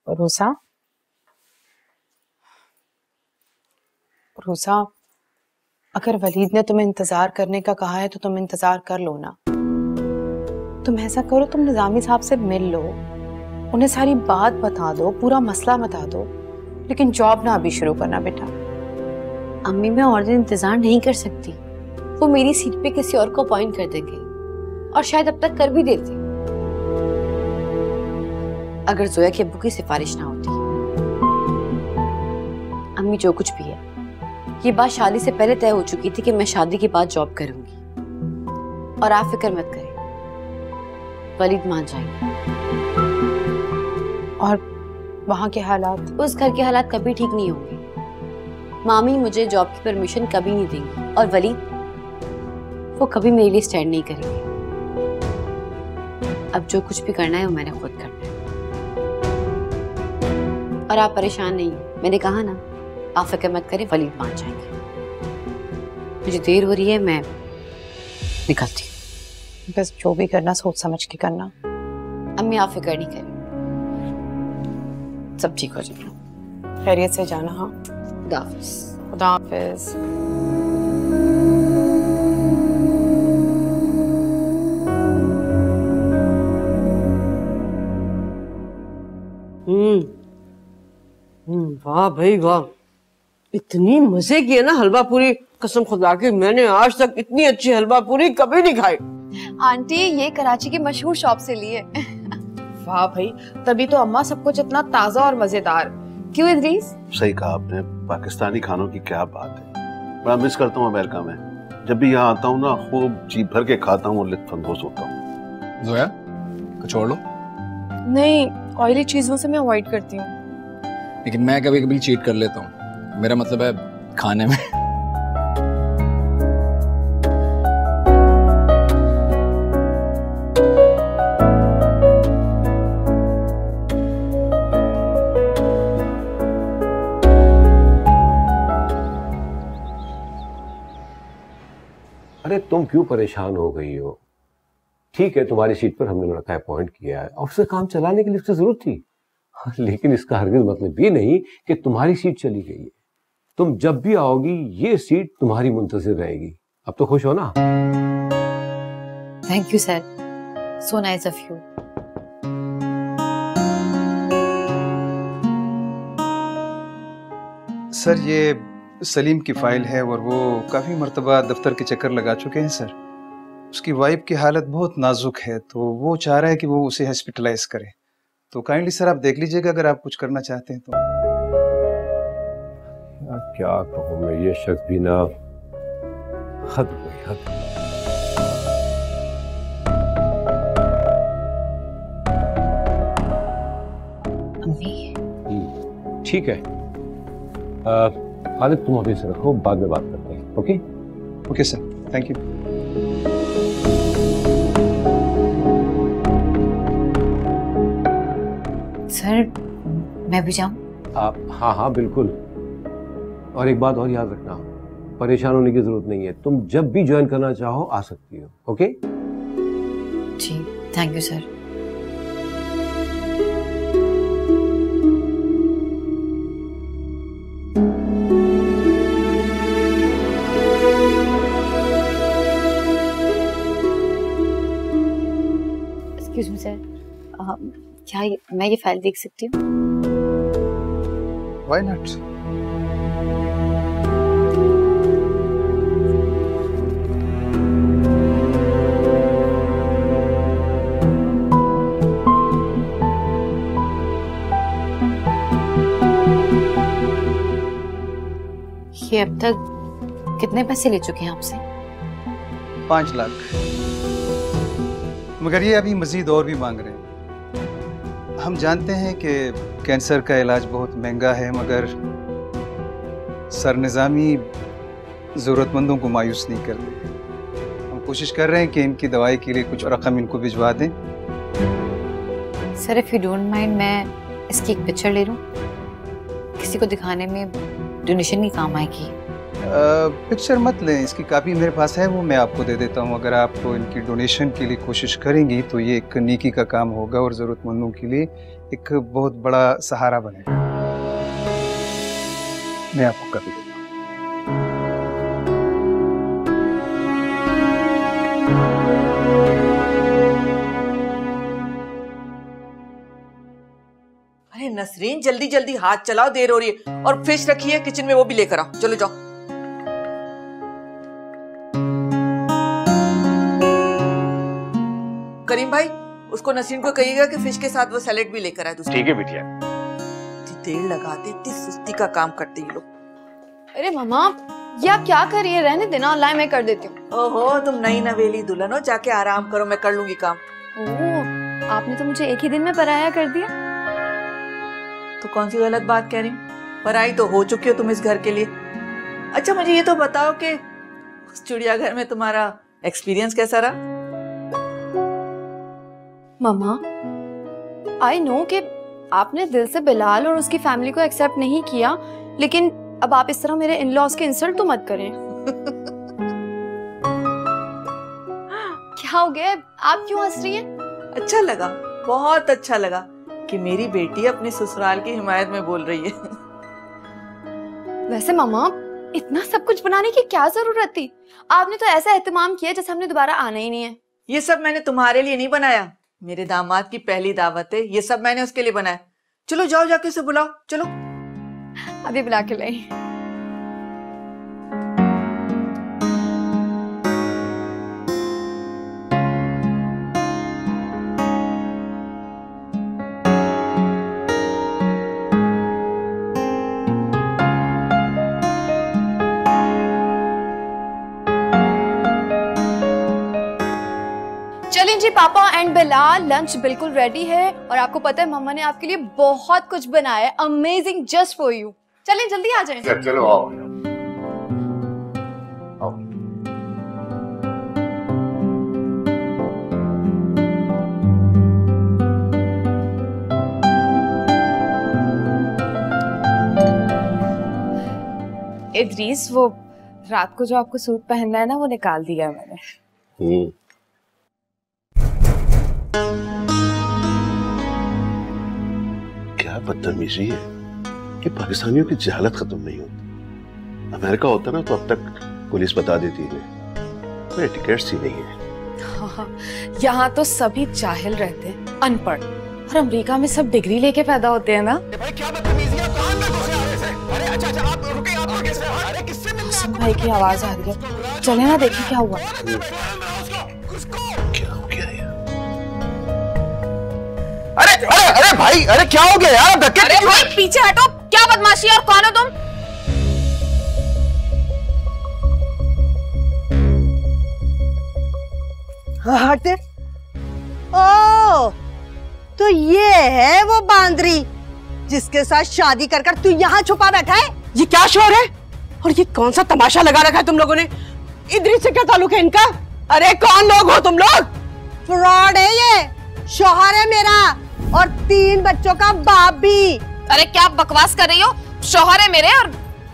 रोसा, रोसा, अगर वलीद ने तुम्हें इंतजार करने का कहा है तो तुम इंतजार कर लो ना। तुम ऐसा करो, तुम निजामी साहब से मिल लो, उन्हें सारी बात बता दो, पूरा मसला बता दो, लेकिन जॉब ना अभी शुरू करना बेटा। अम्मी मैं और दिन इंतजार नहीं कर सकती, वो मेरी सीट पे किसी और को अपॉइंट कर देंगे और शायद अब तक कर भी देते अगर जोया के अब्बू की सिफारिश ना होती। अम्मी जो कुछ भी है, ये बात शादी से पहले तय हो चुकी थी कि मैं शादी के बाद जॉब करूंगी और आप फिक्र मत करें, वलीद मान जाएंगे। और वहां के हालात? उस घर के हालात कभी ठीक नहीं होंगे। मामी मुझे जॉब की परमिशन कभी नहीं देंगी और वलीद वो कभी मेरे लिए स्टैंड नहीं करेंगे। अब जो कुछ भी करना है वो मैंने खुद करना है और आप परेशान नहीं, मैंने कहा ना, आप फिक्र मत करें, वलीद मान जाएंगे। मुझे देर हो रही है, मैं निकलती हूँ। बस जो भी करना सोच समझ के करना। अम्मी आप फिक्र नहीं करें, सब ठीक हो जाएगा। खैरियत से जाना। हाँ, खुदा हाफिज़। खुदा हाफिज़। वाह भाई वाह, इतनी मजे की है ना हलवा पूरी, कसम खुदा की मैंने आज तक इतनी अच्छी हलवा पूरी कभी नहीं खाई। आंटी ये कराची की मशहूर शॉप से लिए। वाह भाई, तभी तो अम्मा सब कुछ इतना ताजा और मजेदार। क्यों इदरीस? सही कहा आपने, पाकिस्तानी खानों की क्या बात है। बड़ा मिस करता हूँ अमेरिका में, जब भी यहाँ आता हूँ ना खूब जी भर के खाता हूँ और लुत्फानंदोज होता हूँ। जोया कुछ और लो। नहीं, ऑयली चीजों से मैं अवॉइड करती हूँ। लेकिन मैं कभी कभी चीट कर लेता हूँ, मेरा मतलब है खाने में। अरे तुम क्यों परेशान हो गई हो? ठीक है, तुम्हारी सीट पर हमने लड़का अपॉइंट किया है, ऑफिस का काम चलाने के लिए उसकी जरूरत थी, लेकिन इसका हरगिज मतलब ये नहीं कि तुम्हारी सीट चली गई है। तुम जब भी आओगी ये सीट तुम्हारी मुंतजिर रहेगी। अब तो खुश हो ना? Thank you sir, so nice of you. Sir ये सलीम की फाइल है और वो काफ़ी मर्तबा दफ्तर के चक्कर लगा चुके हैं सर। उसकी वाइफ की हालत बहुत नाजुक है, तो वो चाह रहा है कि वो उसे हॉस्पिटलाइज करे। तो काइंडली सर आप देख लीजिएगा अगर आप कुछ करना चाहते हैं तो। क्या कहूँ मैं, ये शख्स भी ना हद हुई हद। ठीक है, खालिद तुम अभी से रखो, बाद में बात करते हैं। Okay okay sir, thank you. Sir मैं भी जाऊं? हाँ हाँ बिल्कुल, और एक बात और याद रखना, परेशान होने की जरूरत नहीं है, तुम जब भी ज्वाइन करना चाहो आ सकती हो। ओके जी, thank you sir. Excuse me sir, क्या मैं ये फाइल देख सकती हूँ? Why not? ये अब तक कितने पैसे ले चुके हैं आपसे? 5 लाख, मगर ये अभी मजीद और भी मांग रहे हैं। हम जानते हैं कि कैंसर का इलाज बहुत महंगा है, मगर सर निज़ामी ज़रूरतमंदों को मायूस नहीं करते। हम कोशिश कर रहे हैं कि इनकी दवाई के लिए कुछ रकम इनको भिजवा दें। Sir if you don't mind, मैं इसकी एक पिक्चर ले लूँ, किसी को दिखाने में डोनेशन की काम आएगी। पिक्चर मत लें, इसकी कापी मेरे पास है, वो मैं आपको दे देता हूँ। अगर आप इनकी डोनेशन के लिए कोशिश करेंगी तो ये एक नेकी का काम होगा और ज़रूरतमंदों के लिए एक बहुत बड़ा सहारा बनेगा। मैं आपको कापी देता हूँ। अरे नसरीन, जल्दी जल्दी हाथ चलाओ, देर हो रही है। और फिश रखी है किचन में, वो भी लेकर आओ। चलो जाओ। करीम भाई, उसको नसरीन को कहिएगा कि फिश के साथ वो सैलेड भी लेकर आए। ठीक है बिटिया। देर लगाते, इतनी सुस्ती का काम करते ये लोग। अरे मामा, ये आप क्या कर रही है? रहने देना, लाई मैं कर देती हूँ। ओहो, तुम नई नवेली दुल्हन हो, जाके आराम करो, मैं कर लूंगी काम। ओह, आपने तो मुझे एक ही दिन में पराया कर दिया। तो कौन सी गलत बात कह रही हूँ? पराई तो हो चुकी हो तुम इस घर के लिए। अच्छा मुझे ये तो बताओ कि उस चिड़ियाघर में तुम्हारा एक्सपीरियंस कैसा रहा? मम्मा, आई नो कि आपने दिल से बिलाल और उसकी फैमिली को एक्सेप्ट नहीं किया, लेकिन अब आप इस तरह मेरे इन-लॉज के इंसल्ट तो मत करें। क्या हो गया? आप क्यों हंस रही हैं? अच्छा लगा, बहुत अच्छा लगा कि मेरी बेटी अपने ससुराल की हिमायत में बोल रही है। वैसे मामा, इतना सब कुछ बनाने की क्या जरूरत थी? आपने तो ऐसा एहतमाम किया जैसे हमने दोबारा आना ही नहीं है। ये सब मैंने तुम्हारे लिए नहीं बनाया, मेरे दामाद की पहली दावत है, ये सब मैंने उसके लिए बनाया। चलो जाओ, जाके उसे बुलाओ। चलो अभी बुला के लाई। चलें जी, पापा एंड बिलाल, लंच बिल्कुल रेडी है और आपको पता है मम्मा ने आपके लिए बहुत कुछ बनाया है, अमेजिंग, जस्ट फॉर यू। चलें जल्दी आ जाएं। चलो आओ। इदरीस, वो रात को जो आपको सूट पहनना है ना, वो निकाल दिया मैंने। क्या बदतमीजी है कि पाकिस्तानियों की जहालत खत्म नहीं होती। अमेरिका होता ना तो अब तक पुलिस बता देती है, कोई टिकट्स ही नहीं है। यहाँ तो सभी जाहिल रहते हैं, अनपढ़, और अमेरिका में सब डिग्री लेके पैदा होते हैं ना। भाई क्या बदतमीजी है, कहां में घुसे आ रहे थे? अरे अच्छा आप रुके, आप आगे से। अरे किससे मिलने? हसन भाई की आवाज आ रही है, चले ना देखें क्या हुआ। क्या हो गया यार? अरे अरे अरे भाई, अरे क्या हो गया यार? धक्के। अरे भाई पीछे हटो, क्या बदमाशी और कौन हो तुम? हटते। ओ, तो ये है वो बांदरी जिसके साथ शादी कर कर तू यहाँ छुपा बैठा है? ये क्या शोर है और ये कौन सा तमाशा लगा रखा है तुम लोगों ने? इदरीस से क्या ताल्लुक है इनका? अरे कौन लोग हो तुम लोग? फ्रॉड है ये, शौहर है मेरा और 3 बच्चों का बाप भी। अरे क्या बकवास कर रही हो? शौहर है मेरे और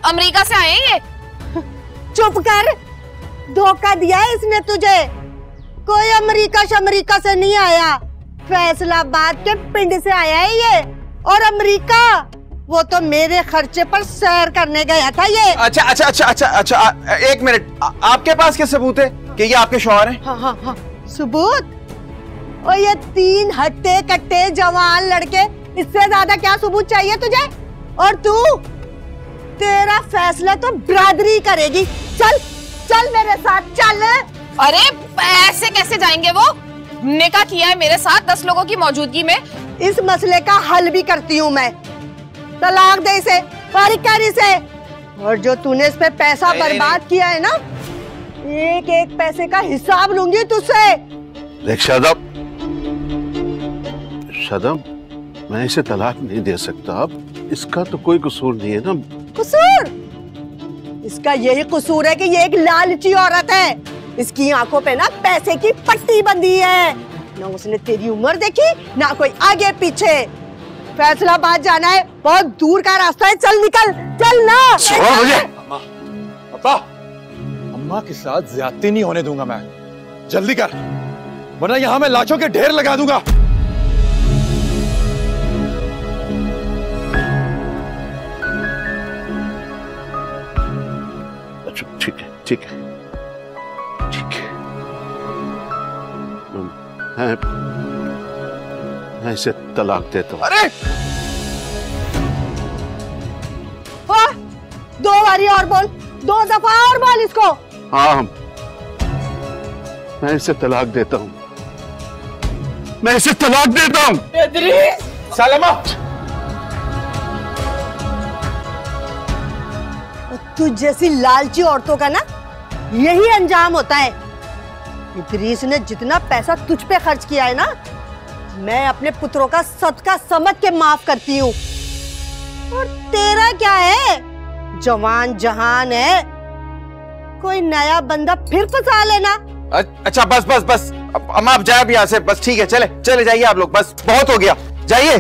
अमेरिका से आए हैं ये। चुप कर, धोखा दिया है इसने तुझे। कोई अमेरिका से नहीं आया, फैसलाबाद के पिंड से आया है ये। और अमेरिका वो तो मेरे खर्चे पर सैर करने गया था ये। अच्छा, एक मिनट, आपके पास क्या सबूत है कि ये आपके शौहर हैं? हाँ, सबूत? और ये 3 हट्टे कट्टे जवान लड़के, इससे ज्यादा क्या सबूत चाहिए तुझे? और तू, तेरा फैसला तो बिरादरी करेगी। चल चल मेरे साथ चल। अरे ऐसे कैसे जाएंगे? वो निकाह किया है मेरे साथ 10 लोगों की मौजूदगी में। इस मसले का हल भी करती हूँ मैं। तलाक दे इसे, फारिग कर इसे। और जो तूने इस पे पैसा बर्बाद किया है ना, एक एक पैसे का हिसाब लूंगी तुझसे। देख शादाब, मैं इसे तलाक नहीं दे सकता। अब इसका तो कोई कसूर नहीं है ना। कसूर? इसका यही कसूर है कि ये एक लालची औरत है। इसकी आंखों पे ना पैसे की पट्टी बंधी है। ना उसने तेरी उम्र देखी, ना कोई आगे पीछे। फैसलाबाद जाना है, बहुत दूर का रास्ता है। चल निकल, चल ना। पापा, अम्मा के साथ ज्यादती नहीं होने दूंगा मैं। जल्दी कर, वरना यहां मैं लाशों के ढेर लगा दूंगा। अच्छा ठीक है, ठीक है, ठीक है। मैं इसे तलाक देता हूँ। अरे दो बारी और बोल, 2 दफा और बोल इसको। हाँ, मैं इसे तलाक देता हूँ, मैं इसे तलाक देता हूँ। सलामत। तुझ जैसी लालची औरतों का ना यही अंजाम होता है। इदरीस ने जितना पैसा तुझ पे खर्च किया है ना, मैं अपने पुत्रों का सदका समझ के माफ करती हूँ। और तेरा क्या है, जवान जहान है, कोई नया बंदा फिर फंसा लेना। अच्छा बस बस बस, अम्मा आप जाए अब यहाँ से, बस ठीक है, चले चले जाइए आप लोग, बस बहुत हो गया, जाइए।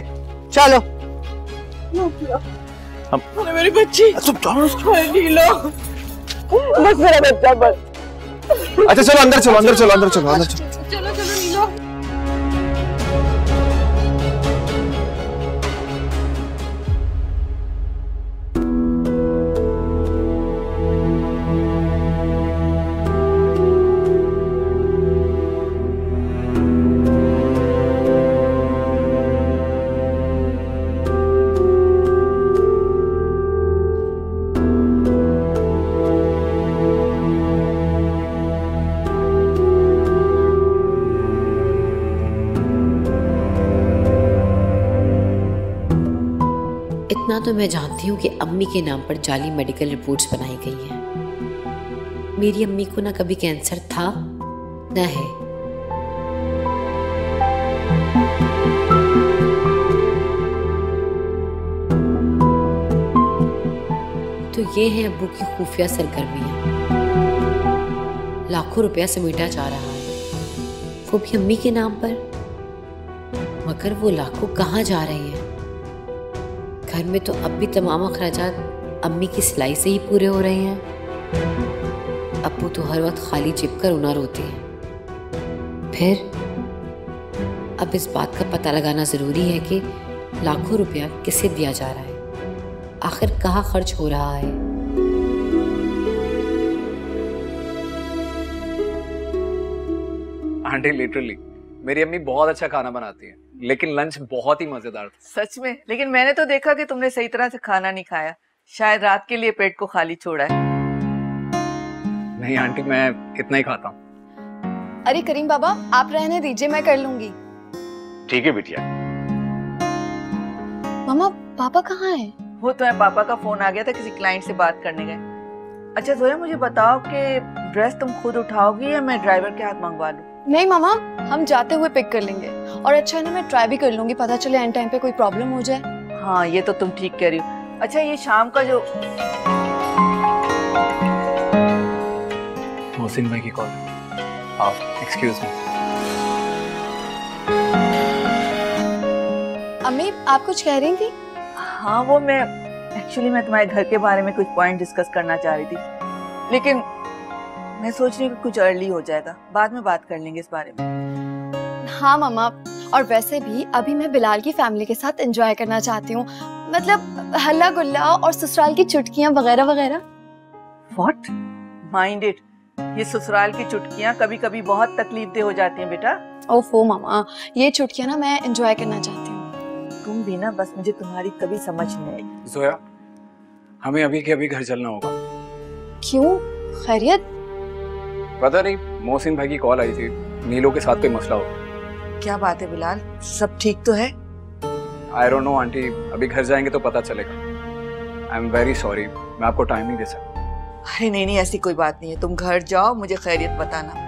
चलो। अरे मेरी बच्ची, नीलो, बस मेरा बच्चा बस। अच्छा चलो अंदर चलो, अंदर चलो, अंदर चलो, अंदर चलो। चलो चलो नीलो। इतना तो मैं जानती हूँ कि अम्मी के नाम पर जाली मेडिकल रिपोर्ट्स बनाई गई हैं। मेरी अम्मी को ना कभी कैंसर था न है। तो ये है अब्बू की खुफिया सरगर्मियां। लाखों रुपया समेटा जा रहा है, वो भी अम्मी के नाम पर। मगर वो लाखों कहाँ जा रहे हैं? घर में तो अब भी तमाम अखराजात अम्मी की सिलाई से ही पूरे हो रहे हैं। अब्बू तो हर वक्त खाली जेब कर रोना रोते हैं। फिर अब इस बात का पता लगाना जरूरी है कि लाखों रुपया किसे दिया जा रहा है, आखिर कहाँ खर्च हो रहा है। आंटी लिटरली मेरी अम्मी बहुत अच्छा खाना बनाती है, लेकिन लंच बहुत ही मजेदार था। सच में? लेकिन मैंने तो देखा कि तुमने सही तरह से खाना नहीं खाया, शायद रात के लिए पेट को खाली छोड़ा है। नहीं आंटी, मैं इतना ही खाता हूँ। अरे करीम बाबा, आप रहने दीजिए, मैं कर लूंगी। ठीक है बिटिया। मामा पापा कहाँ हैं? वो तो है, पापा का फोन आ गया था, किसी क्लाइंट से बात करने गए। अच्छा जोया, मुझे बताओ कि ड्रेस तुम खुद उठाओगी या मैं ड्राइवर के हाथ मंगवा लूं? नहीं मामा, हम जाते हुए पिक कर लेंगे। और अच्छा है ना, मैं ट्राई भी कर लूंगी, पता चले एंड टाइम पे कोई प्रॉब्लम हो जाए। हाँ ये तो तुम ठीक कह रही हो। अच्छा ये शाम का जो मोहसिन भाई की कॉल। आप एक्सक्यूज मी। अम्मी आप कुछ कह रही थी? हाँ वो मैं तुम्हारे घर के बारे में कुछ पॉइंट डिस्कस करना चाह रही थी, लेकिन मैं सोच रही हूँ कि कुछ अर्ली हो जाएगा, बाद में बात कर लेंगे इस बारे में। हाँ मामा, और वैसे भी अभी मैं बिलाल की फैमिली के साथ एंजॉय करना चाहती हूँ, मतलब हल्ला गुल्ला और ससुराल की चुटकियाँ वगैरह वगैरह। What? Mind it, ये ससुराल की चुटकियाँ कभी कभी बहुत तकलीफदेह हो जाती हैं बेटा। ओफो मामा, ये चुटकियाँ ना मैं एंजॉय करना चाहती हूँ। तुम भी ना, बस मुझे तुम्हारी कभी समझ नहीं आई। जोया, हमें अभी के अभी घर चलना होगा। क्यों, खैरियत? पता नहीं, मोहसिन भाई की कॉल आई थी, नीलो के साथ कोई मसला हो। क्या बात है बिलाल, सब ठीक तो है? आई डोंट नो आंटी, अभी घर जाएंगे तो पता चलेगा। आई एम वेरी सॉरी, मैं आपको टाइम नहीं दे सकता। अरे नहीं नहीं, ऐसी कोई बात नहीं है, तुम घर जाओ, मुझे खैरियत बताना।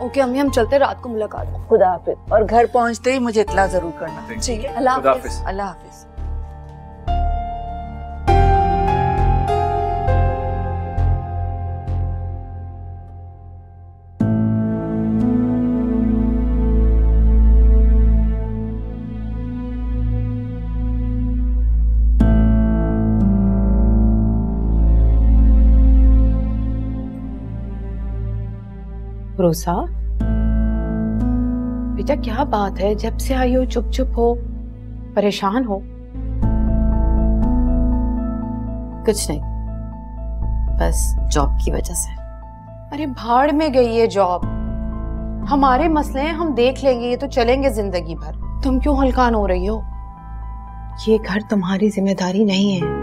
ओके अम्मी, हम चलते, रात को मुलाकात। खुदा हाफिज। और घर पहुंचते ही मुझे इत्तला जरूर करना। ठीक है, अल्लाह हाफिज। अल्लाह हाफिज। रोसा, बेटा क्या बात है? जब से आई हो चुप चुप हो, परेशान हो? कुछ नहीं, बस जॉब की वजह से। अरे भाड़ में गई है जॉब, हमारे मसले हैं, हम देख लेंगे, ये तो चलेंगे जिंदगी भर। तुम क्यों हल्कान हो रही हो? ये घर तुम्हारी जिम्मेदारी नहीं है।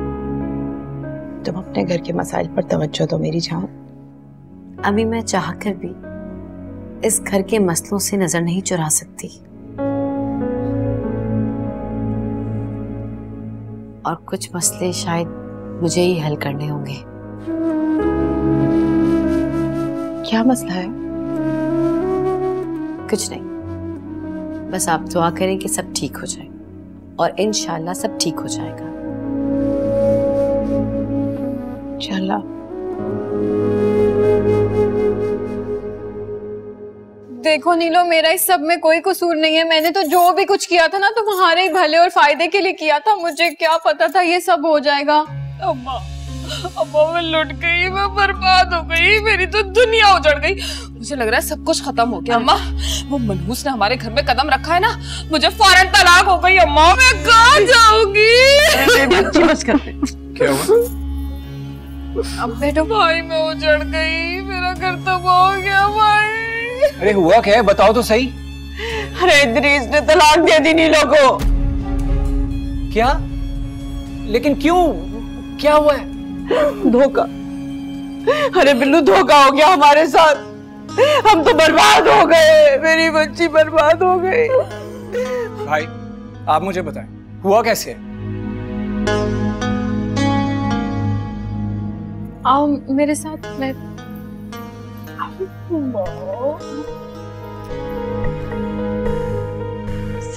तुम अपने घर के मसाइल पर तवज्जो दो मेरी जान। अभी मैं चाहकर भी इस घर के मसलों से नजर नहीं चुरा सकती, और कुछ मसले शायद मुझे ही हल करने होंगे। क्या मसला है? कुछ नहीं, बस आप दुआ करें कि सब ठीक हो जाए, और इंशाल्लाह सब ठीक हो जाएगा। इंशाल्लाह। देखो नीलो, मेरा इस सब में कोई कसूर नहीं है। मैंने तो जो भी कुछ किया था ना, तुम्हारे ही भले और फायदे के लिए किया था। मुझे क्या पता था ये सब हो जाएगा। अम्मा, अम्मा मैं लुट गई, मैं बर्बाद हो गई, मेरी तो दुनिया उजड़ गई। मुझे लग रहा है सब कुछ खत्म हो गया। अम्मा, वो मनहूस ने हमारे घर में कदम रखा है ना, मुझे फौरन तलाक हो गई। अम्मा मैं कहाँ जाऊंगी? बस कर। क्या हुआ? अब बेटो भाई मैं उजड़ गई, मेरा घर तबाह हो गया भाई। अरे हुआ क्या है, बताओ तो सही। अरे इद्रीस ने तलाक दे दी नीलो को। क्या? लेकिन क्यों? क्या हुआ है? धोखा। अरे बिल्लू, धोखा हो गया हमारे साथ। हम तो बर्बाद हो गए, मेरी बच्ची बर्बाद हो गई। भाई आप मुझे बताएं, हुआ कैसे? आओ मेरे साथ। मैं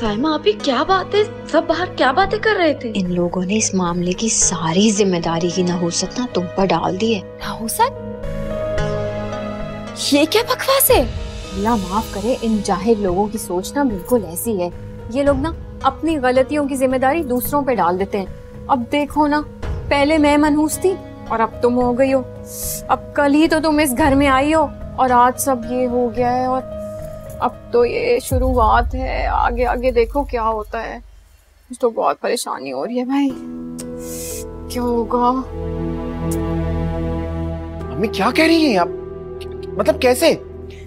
साइमा अभी क्या बात है? सब बाहर क्या बातें कर रहे थे? इन लोगों ने इस मामले की सारी जिम्मेदारी की नहुसत ना तुम पर डाल दी है। नहुसत? ये क्या बकवास है? अल्लाह माफ करे, इन जाहिल लोगों की सोच ना बिल्कुल ऐसी है। ये लोग ना अपनी गलतियों की जिम्मेदारी दूसरों पे डाल देते हैं। अब देखो ना, पहले मैं मनहूस थी और अब तुम हो गई हो। अब कल ही तो तुम इस घर में आई हो और आज सब ये हो गया है, और अब तो ये शुरुआत है। आगे आगे देखो क्या होता है। मुझे तो बहुत परेशानी हो रही है भाई, क्या होगा? अम्मी क्या कह रही हैं आप? मतलब कैसे?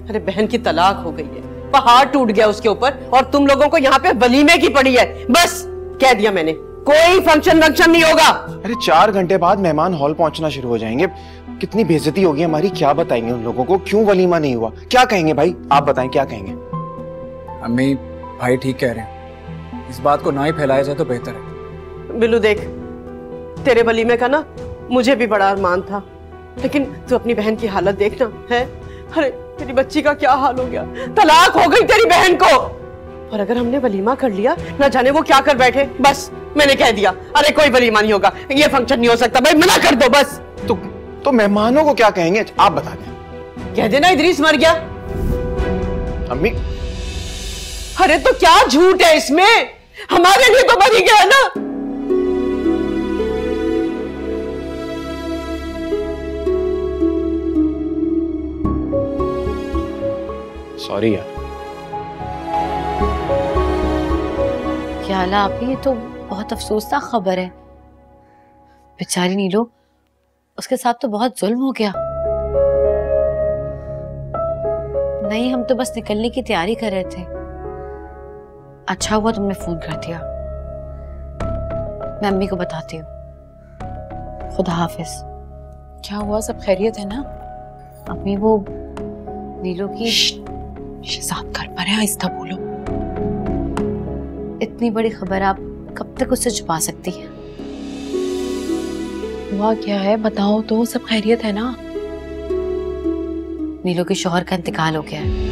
अरे बहन की तलाक हो गई है, पहाड़ टूट गया उसके ऊपर, और तुम लोगों को यहाँ पे वलीमे की पड़ी है। बस कह दिया मैंने, कोई फंक्शन नहीं होगा। अरे 4 घंटे बाद मेहमान हॉल पहुंचना शुरू हो जाएंगे, कितनी बेइज्जती होगी हमारी। क्या बताएंगे उन लोगों को? क्यों वलीमा नहीं हुआ? क्या कहेंगे भाई? आप बताएं क्या कहेंगे? अम्मी भाई ठीक कह रहे हैं, इस बात को ना ही फैलाया जाए तो बेहतर है। बिल्लू देख, तेरे वलीमे का ना मुझे भी बड़ा अरमान था, लेकिन तू अपनी बहन की हालत देखना है। अरे तेरी बच्ची का क्या हाल हो गया, तलाक हो गई तेरी बहन को। और अगर हमने वलीमा कर लिया, ना जाने वो क्या कर बैठे। बस मैंने कह दिया, अरे कोई वलीमा नहीं होगा, ये फंक्शन नहीं हो सकता भाई, मना कर दो बस। तो मेहमानों को क्या कहेंगे? आप बता दें। कह देना इदरीस मर गया। अम्मी अरे तो क्या झूठ है इसमें? हमारे लिए तो मर ही गया ना। सॉरी यार। क्या हाल आप? ये तो बहुत अफसोसनाक खबर है। बेचारी नीलो, उसके साथ तो बहुत जुल्म हो गया। नहीं, हम तो बस निकलने की तैयारी कर रहे थे। अच्छा हुआ तुमने फोन कर दिया। मैं अम्मी को बताती हूँ। खुदा हाफिज। क्या हुआ? सब खैरियत है ना? अम्मी वो नीलो की शहजाद घर पर है, आहिस्ता बोलो। इतनी बड़ी खबर आप कब तक उससे छुपा सकती हैं? हुआ क्या है बताओ तो, सब खैरियत है ना? नीलो के शौहर का इंतकाल हो गया है।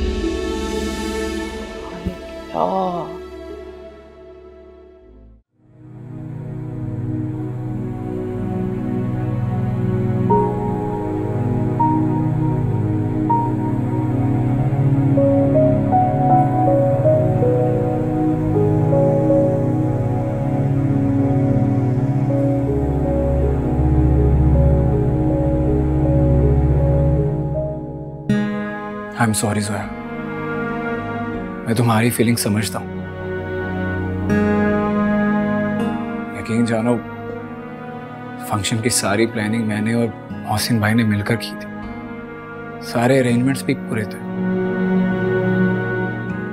आई एम सॉरी जोया, मैं तुम्हारी फीलिंग समझता हूँ। यकीन जानो, फंक्शन की सारी प्लानिंग मैंने और मोहसिन भाई ने मिलकर की थी। सारे अरेंजमेंट्स भी पूरे थे,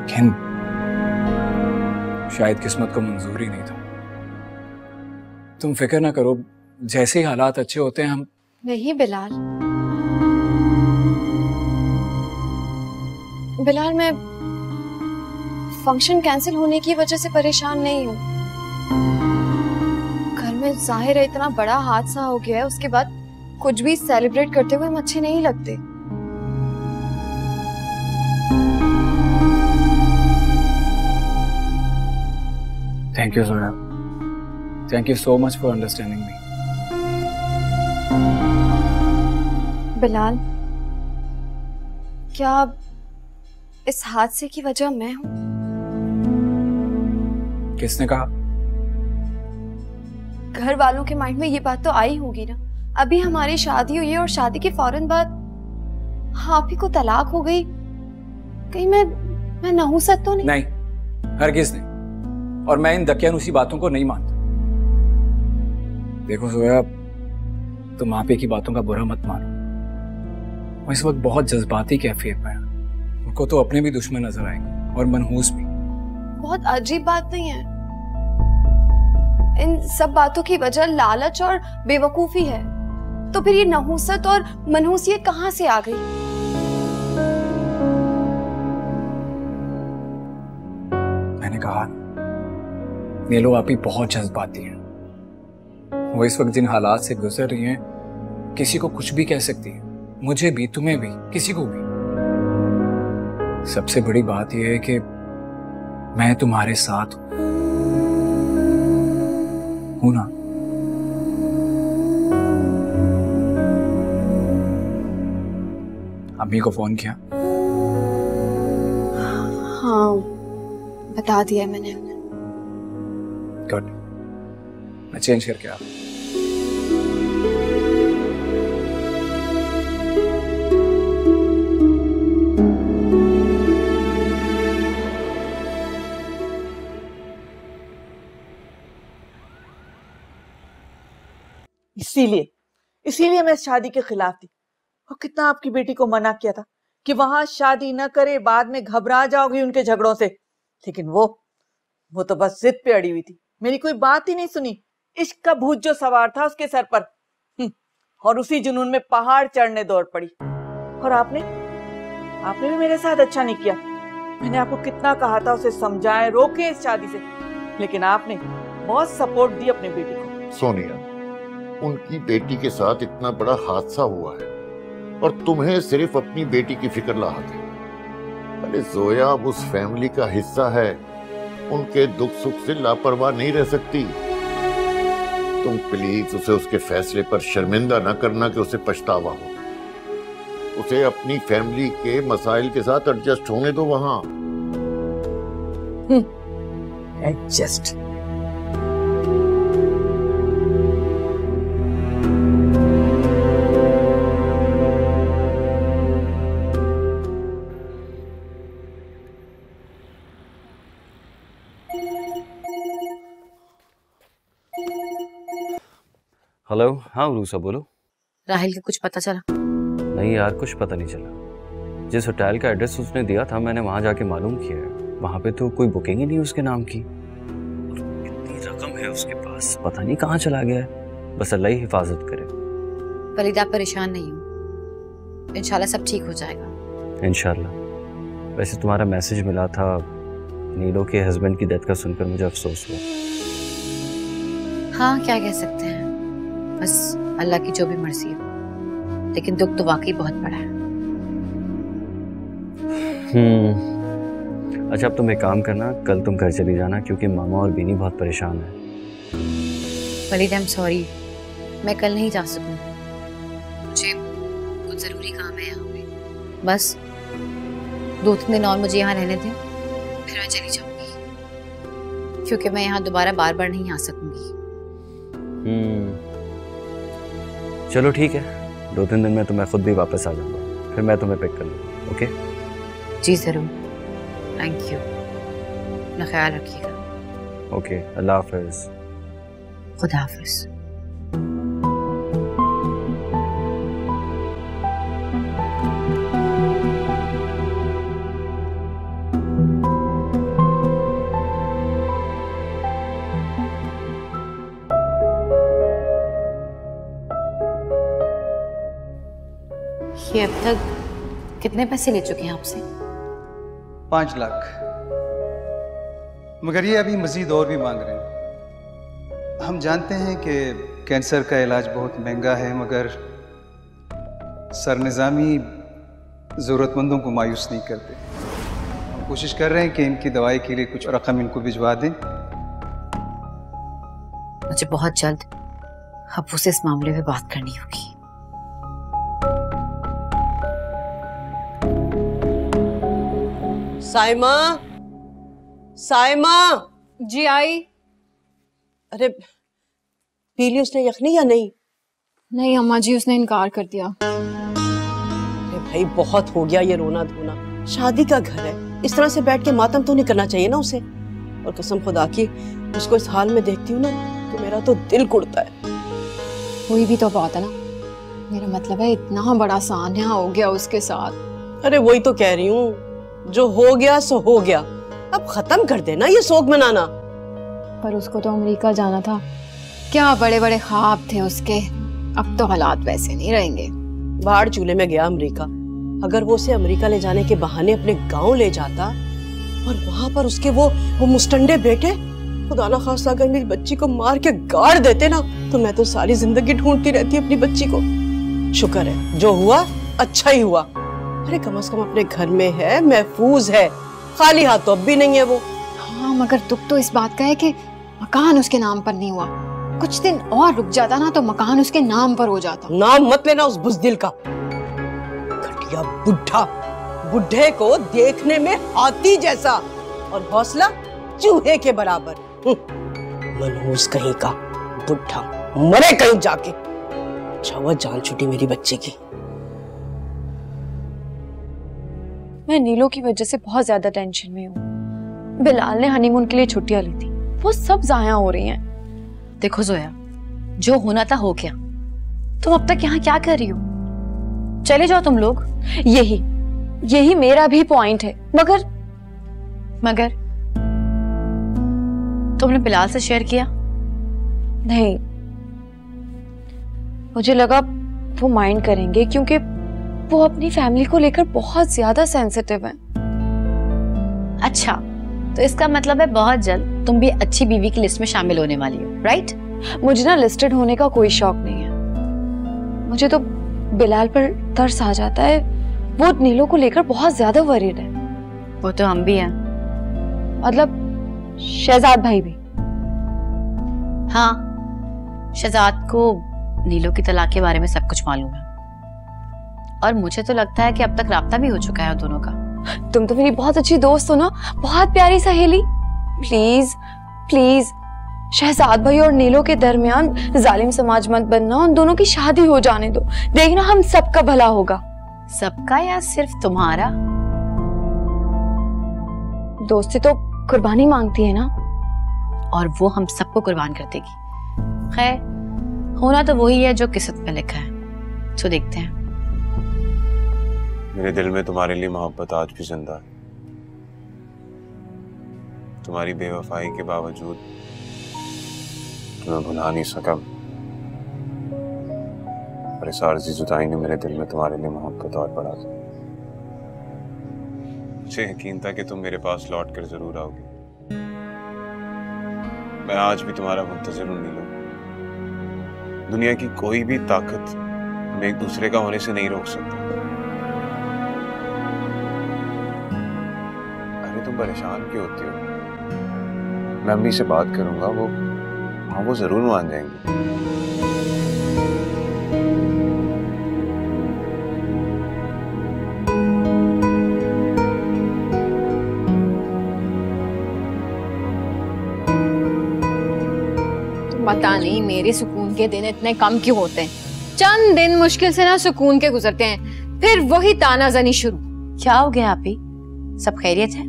लेकिन शायद किस्मत को मंजूर ही नहीं था। तुम फिक्र ना करो, जैसे ही हालात अच्छे होते हैं हम। नहीं बिलाल, बिलाल मैं फंक्शन कैंसिल होने की वजह से परेशान नहीं हूँ। घर में जाहिर है इतना बड़ा हादसा हो गया है, उसके बाद कुछ भी सेलिब्रेट करते हुए हम अच्छे नहीं लगते। Thank you Zoya, thank you so much for understanding me. Bilal, क्या इस हादसे की वजह मैं हूँ? किसने कहा? घर वालों के माइंड में ये बात तो आई होगी ना। अभी हमारी शादी हुई है और शादी के फौरन बाद आप ही को तलाक हो गई। कहीं मैं नहुसत तो नहीं? नहीं, हरगिज नहीं। और मैं इन दकियानूसी बातों को नहीं मानता। देखो जोया, तुम आपे की बातों का बुरा मत मानो। वो इस वक्त बहुत जज्बाती कैफियत में है। उनको तो अपने भी दुश्मन नजर आएंगे और मनहूस भी। बहुत अजीब बात नहीं है। इन सब बातों की वजह लालच और बेवकूफी है। तो फिर ये नहुसत और मनहूसियत कहां से आ गई? मैंने कहा, नीलो आप ही बहुत जज्बाती हैं। वो इस वक्त जिन हालात से गुजर रही हैं, किसी को कुछ भी कह सकती है। मुझे भी, तुम्हें भी, किसी को भी। सबसे बड़ी बात यह है कि मैं तुम्हारे साथ हूं ना। अम्मी को फोन किया? हाँ, बता दिया मैंने। गुड, मैं चेंज करके आ रहा हूं। इसीलिए मैं शादी के खिलाफ थी। और कितना आपकी बेटी को मना किया था कि वहां शादी न करे, बाद में घबरा जाओगी उनके झगड़ों से। लेकिन वो तो बस जिद पे अड़ी हुई थी, मेरी कोई बात ही नहीं सुनी। इश्क का भूत जो सवार था उसके सर पर, और उसी जुनून में पहाड़ चढ़ने दौड़ पड़ी। और आपने भी मेरे साथ अच्छा नहीं किया। मैंने आपको कितना कहा था उसे समझाएं, रोके इस शादी से, लेकिन आपने बहुत सपोर्ट दी अपनी बेटी को। सोनिया, उनकी बेटी के साथ इतना बड़ा हादसा हुआ है और तुम्हें सिर्फ अपनी बेटी की फिक्र लाहक है। अरे जोया अब उस फैमिली का हिस्सा है, उनके दुख सुख से लापरवाह नहीं रह सकती। तुम प्लीज उसे उसके फैसले पर शर्मिंदा न करना कि उसे पछतावा हो। उसे अपनी फैमिली के मसाइल के साथ एडजस्ट होने दो वहां। एडजस्ट? हेलो, हाँ रूसा बोलो। राहिल का कुछ पता चला? नहीं यार, कुछ पता नहीं चला। जिस होटल का एड्रेस उसने दिया था मैंने वहां जाके मालूम किया है, वहां पे तो कोई बुकिंग ही नहीं उसके नाम की। और इतनी रकम है उसके पास, पता नहीं कहाँ चला गया है। बस अल्लाह ही हिफाजत करे। वलीद, आप परेशान नहीं हो, इंशाल्लाह सब ठीक हो जाएगा। इंशाल्लाह। वैसे तुम्हारा मैसेज मिला था, नीलो के हस्बैंड की डेथ का सुनकर मुझे अफसोस हुआ। हाँ, क्या कह सकते हैं, बस अल्लाह की जो भी मर्जी हो। लेकिन दुख तो वाकई बहुत बड़ा है। अच्छा, अब तुम एक काम करना, कल तुम घर चली जाना क्योंकि मामा और बीनी बहुत परेशान है। वलीद, आई एम सॉरी, मैं कल नहीं जा सकूंगी। मुझे कुछ जरूरी काम है यहाँ पे। बस 2-3 दिन और मुझे यहाँ रहने दें, फिर मैं चली जाऊंगी, क्योंकि मैं यहाँ दोबारा बार बार नहीं आ सकूंगी। चलो ठीक है, 2-3 दिन में तो मैं खुद भी वापस आ जाऊंगा, फिर मैं तुम्हें पिक कर लूँगा। ओके? जी जरूर, थैंक यू। अपना ख्याल रखिएगा। ओके, अल्लाह हाफिज। खुदा हाफिज। ये अब तक कितने पैसे ले चुके हैं आपसे? 5 लाख, मगर ये अभी मजीद और भी मांग रहे हैं। हम जानते हैं कि कैंसर का इलाज बहुत महंगा है, मगर सर निज़ामी ज़रूरतमंदों को मायूस नहीं करते। हम कोशिश कर रहे हैं कि इनकी दवाई के लिए कुछ रकम इनको भिजवा दें। मुझे बहुत जल्द अब्बू से इस मामले में बात करनी होगी। साइमा, साइमा। जी आई। अरे पी ली उसने यखनी या नहीं? नहीं अम्मा जी, उसने इनकार कर दिया। अरे भाई बहुत हो गया ये रोना धोना, शादी का घर है, इस तरह से बैठ के मातम तो नहीं करना चाहिए ना उसे। और कसम खुदा की उसको इस हाल में देखती हूँ ना तो मेरा तो दिल कुड़ता है। कोई भी तो बात है ना, मेरा मतलब है इतना बड़ा सान्या हो गया उसके साथ। अरे वही तो कह रही हूँ, जो हो गया सो हो गया, अब खत्म कर देना ये शोक मनाना। पर उसको तो अमेरिका जाना था, क्या बड़े बड़े ख्वाब थे उसके। अब तो हालात वैसे नहीं रहेंगे। बाहर चूल्हे में गया अमेरिका, अगर वो उसे अमेरिका ले जाने के बहाने अपने गांव ले जाता और वहां पर उसके वो मुस्टंडे बेटे खुदा ना खास्ता अगर मेरी बच्ची को मार के गाड़ देते ना, तो मैं तो सारी जिंदगी ढूंढती रहती अपनी बच्ची को। शुक्र है जो हुआ अच्छा ही हुआ। अरे कम से कम अपने घर में है, महफूज है, खाली हाथ तो अब भी नहीं है वो। हाँ मगर दुख तो इस बात का है कि मकान उसके नाम पर नहीं हुआ। कुछ दिन और रुक जाता ना तो मकान उसके नाम पर हो जाता। नाम मत लेना उस बुज़दिल का, घटिया बुढ़ा, बुढ़े को देखने में हाथी जैसा और हौसला चूहे के बराबर। मनहूस कहीं का बुढ़ा, मरे कहीं जाके। अच्छा हुआ जान छूटी मेरी बच्ची की। मैं नीलो की वजह से बहुत ज्यादा टेंशन में हूँ। बिलाल ने हनीमून के लिए छुट्टियां ली थी, वो सब जाया हो रही हैं। देखो जोया, जो होना था हो गया। तुम अब तक यहाँ क्या कर रही हो? चले जाओ तुम लोग। यही मेरा भी पॉइंट है। मगर तुमने बिलाल से शेयर किया? नहीं, मुझे लगा वो माइंड करेंगे क्योंकि वो अपनी फैमिली को लेकर बहुत ज्यादा सेंसिटिव हैं। अच्छा, तो इसका मतलब है बहुत जल्द तुम भी अच्छी बीवी की लिस्ट में शामिल होने वाली हो, राइट? मुझे ना लिस्टेड होने का कोई शौक नहीं है। मुझे तो बिलाल पर तरस आ जाता है, वो नीलो को लेकर बहुत ज्यादा वरीड है। वो तो हम भी हैं। मतलब शहजाद भाई भी? हाँ, शहजाद को नीलो की तलाक के बारे में सब कुछ मालूम है और मुझे तो लगता है कि अब तक राब्ता भी हो चुका है दोनों का। तुम तो मेरी बहुत अच्छी दोस्त हो ना, बहुत प्यारी सहेली। प्लीज प्लीज शहजाद भाई और नीलो के दरमियान जालिम समाज मत बनना, उन दोनों की शादी हो जाने दो। देखना हम सबका भला होगा। सबका या सिर्फ तुम्हारा? दोस्ती तो कुर्बानी मांगती है ना, और वो हम सबको कुर्बान कर देगी। खैर, होना तो वही है जो किस्मत में लिखा है, तो देखते हैं। मेरे दिल में तुम्हारे लिए मोहब्बत आज भी जिंदा है। तुम्हारी बेवफाई के बावजूद तुम्हें भुला नहीं सका, और इस आरज़ी जुदाई ने मेरे दिल में तुम्हारे लिए मोहब्बत और बढ़ा दी। मुझे यकीन था कि तुम मेरे पास लौट कर जरूर आओगी। मैं आज भी तुम्हारा मुंतज़िर हूं नीलो। दुनिया की कोई भी ताकत हमें एक दूसरे का होने से नहीं रोक सकती। अरे तुम परेशान क्यों होती हो? मैं अम्मी से बात करूंगा, वो जरूर मान जाएंगी। पता नहीं मेरे सुकून के दिन इतने कम क्यों होते हैं। चंद दिन मुश्किल से ना सुकून के गुजरते हैं, फिर वही तानाजनी शुरू। क्या हो गया आपी? सब खैरियत है?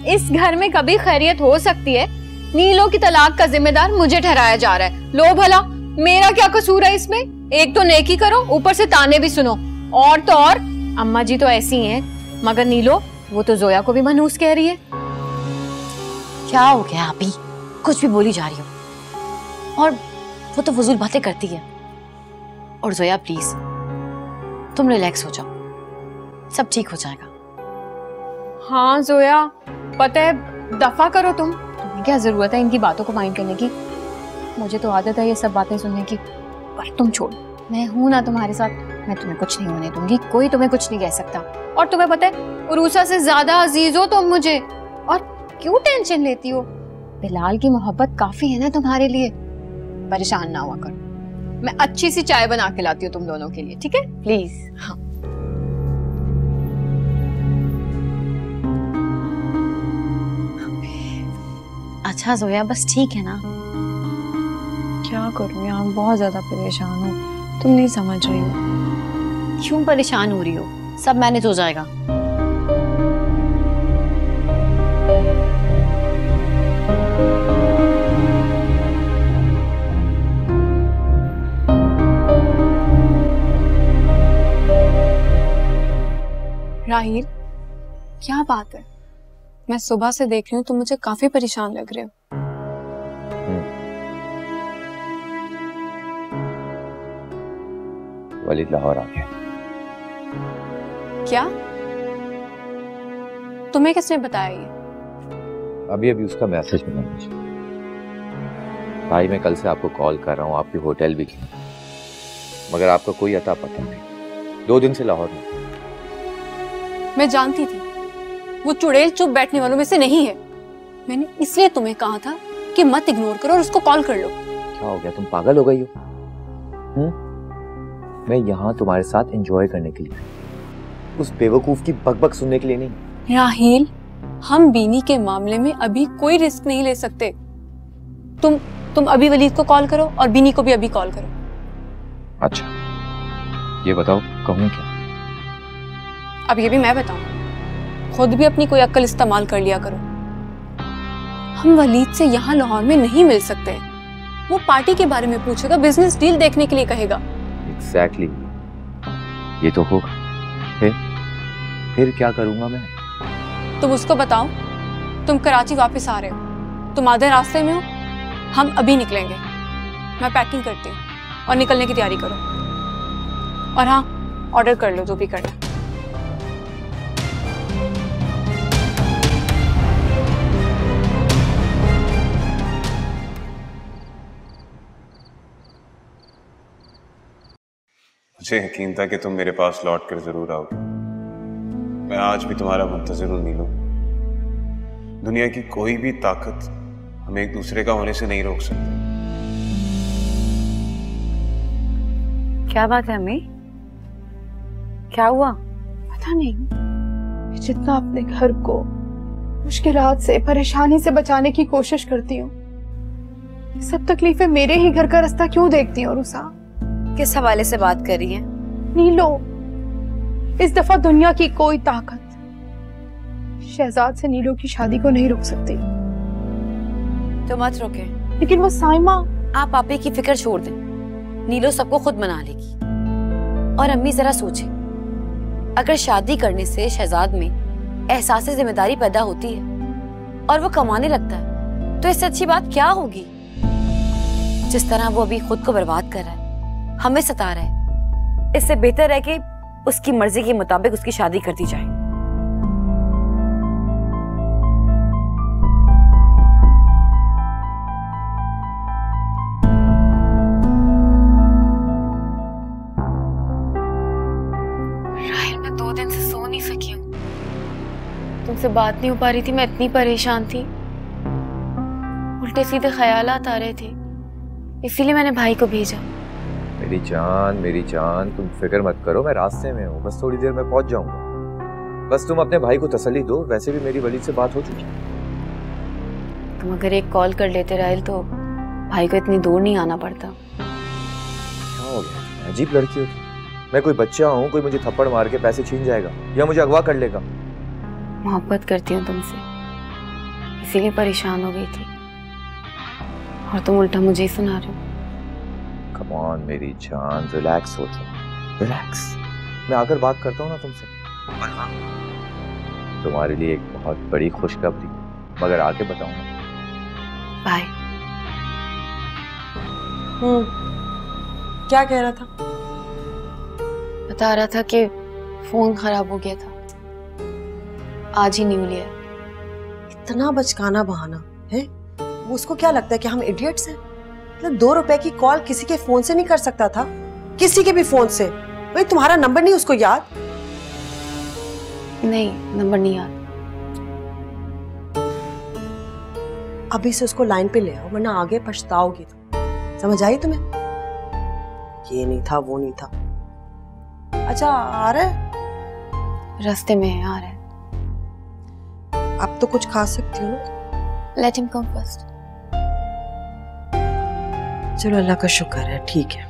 इस घर में कभी खैरियत हो सकती है? नीलो की तलाक का जिम्मेदार मुझे ठहराया जा रहा है। लो भला, मेरा क्या कसूर है इसमें? एक तो नेकी करो, ऊपर से ताने भी सुनो। और तो और अम्मा जी तो ऐसी हैं, मगर नीलो वो तो जोया को भी मनहूस कह रही है। क्या हो गया अभी? कुछ भी बोली जा रही हो। और वो तो फजूल बातें करती है। और जोया प्लीज तुम रिलैक्स हो जाओ, सब ठीक हो जाएगा। हाँ जोया, पता है, दफा करो तुम। तुम्हें क्या जरूरत है इनकी बातों को माइंड करने की? मुझे तो आदत है ये सब बातें सुनने की। पर तुम छोड़, मैं हूं ना तुम्हारे साथ, मैं तुम्हें कुछ नहीं होने दूंगी। कोई तुम्हें कुछ नहीं कह सकता। और तुम्हें पता है उरूसा से ज्यादा अजीज हो तुम मुझे। और क्यों टेंशन लेती हो? बिलाल की मोहब्बत काफी है ना तुम्हारे लिए। परेशान ना हुआ करो, मैं अच्छी सी चाय बना के लाती हूँ तुम दोनों के लिए, ठीक है? प्लीज। हाँ अच्छा जोया, बस ठीक है ना? क्या करूँ यार, बहुत ज्यादा परेशान हूँ। तुम नहीं समझ रही हो। क्यों परेशान हो रही हो? सब मैनेज हो जाएगा। राहिल, क्या बात है? मैं सुबह से देख रही हूँ, तुम मुझे काफी परेशान लग रहे हो। वलीद लाहौर आ गया। क्या? तुम्हें किसने बताया ये? अभी अभी उसका मैसेज मिला मुझे। भाई मैं कल से आपको कॉल कर रहा हूँ, आपकी होटल भी की, मगर आपका कोई अता पता नहीं। 2 दिन से लाहौर में। मैं जानती थी वो चुड़ैल चुप बैठने वालों में से नहीं है। मैंने इसलिए तुम्हें कहा था कि मत इग्नोर करो और उसको कॉल कर लो। क्या हो गया, तुम पागल हो गई हो? मैं यहाँ तुम्हारे साथ एंजॉय करने के लिए, उस बेवकूफ की बकबक सुनने के लिए नहीं। राहिल, हम बीनी के मामले में अभी कोई रिस्क नहीं ले सकते। तुम अभी वलीद को कॉल करो और बीनी को भी अभी कॉल करो। अच्छा, ये बताओ कहूँ क्या? अब ये भी मैं बताऊं? खुद भी अपनी कोई अक्ल इस्तेमाल कर लिया करो। हम वलीद से यहाँ लाहौर में नहीं मिल सकते। वो पार्टी के बारे में पूछेगा, बिजनेस डील देखने के लिए कहेगा। एग्जैक्टली, ये तो होगा। फिर क्या करूंगा मैं? तुम उसको बताओ तुम कराची वापस आ रहे हो, तुम आधे रास्ते में हो, हम अभी निकलेंगे। मैं पैकिंग करती हूँ और निकलने की तैयारी करो। और हाँ, ऑर्डर कर लो जो भी करना। मुझे यकीन था कि तुम मेरे पास लौट कर जरूर आओगे। मैं आज भी तुम्हारा मुंतज़िर हूं नीलू। दुनिया की कोई भी ताकत हमें एक दूसरे का होने से नहीं रोक सकती। क्या बात है अम्मी? क्या हुआ? पता नहीं, जितना अपने घर को मुश्किलात से, परेशानी से बचाने की कोशिश करती हूँ, सब तकलीफें मेरे ही घर का रास्ता क्यों देखती हूँ? रुसा, किस हवाले से बात कर रही है? नीलो, इस दफा दुनिया की कोई ताकत शहजाद से नीलो की शादी को नहीं रोक सकती। तो मत रोके। लेकिन वो साइमा। आप पापे की फिक्र छोड़ दें, नीलो सबको खुद मना लेगी। और अम्मी जरा सोचे, अगर शादी करने से शहजाद में एहसास जिम्मेदारी पैदा होती है और वो कमाने लगता है, तो इससे अच्छी बात क्या होगी? जिस तरह वो अभी खुद को बर्बाद कर रहा है, हमें सता रहा है, इससे बेहतर है कि उसकी मर्जी के मुताबिक उसकी शादी कर दी जाए। राहिल, मैं 2 दिन से सो नहीं सकी हूँ। तुमसे बात नहीं हो पा रही थी, मैं इतनी परेशान थी। उल्टे सीधे ख्यालात आ रहे थे, इसीलिए मैंने भाई को भेजा। मेरी जान, तुम फिक्र मत करो, मैं रास्ते में हूँ, बस थोड़ी देर में पहुंच जाऊंगा। बस तुम अपने भाई को तसल्ली दो, वैसे भी मेरी वलीद से बात हो चुकी है। तुम अगर एक कॉल कर लेते राहिल तो भाई को इतनी दूर नहीं आना पड़ता। क्या हो गया? अजीब लड़की हो तुम। मैं कोई बच्चा हूँ, कोई मुझे थप्पड़ मार के पैसे छीन जाएगा या मुझे अगवा कर लेगा? मोहब्बत करती हूँ तुमसे, इसीलिए परेशान हो गई थी और तुम उल्टा मुझे ही सुना रहे हो। कम ऑन मेरी जान, रिलैक्स हो तुम, रिलैक्स। मैं आकर बात करता हूँ ना तुमसे। और हाँ, तुम्हारे लिए एक बहुत बड़ी खुशखबरी, मगर आके बताऊंगा। बाय। क्या कह रहा था? बता रहा था कि फोन खराब हो गया था, आज ही न्यू लिया। इतना बचकाना बहाना है। वो उसको क्या लगता है कि हम इडियट्स हैं? मतलब 2 रुपए की कॉल किसी के फोन से नहीं कर सकता था? किसी के भी फोन से? भाई तुम्हारा नंबर नहीं उसको याद? नहीं, नंबर नहीं याद। अभी से उसको लाइन पे ले आओ, वरना आगे पछताओगी तुम। समझ आई तुम्हें? ये नहीं था, वो नहीं था। अच्छा, आ रहे? रास्ते में है, आ रहा है। अब तो कुछ खा सकती हो ना? Let him come first. चलो, अल्लाह का शुक्र है, ठीक है।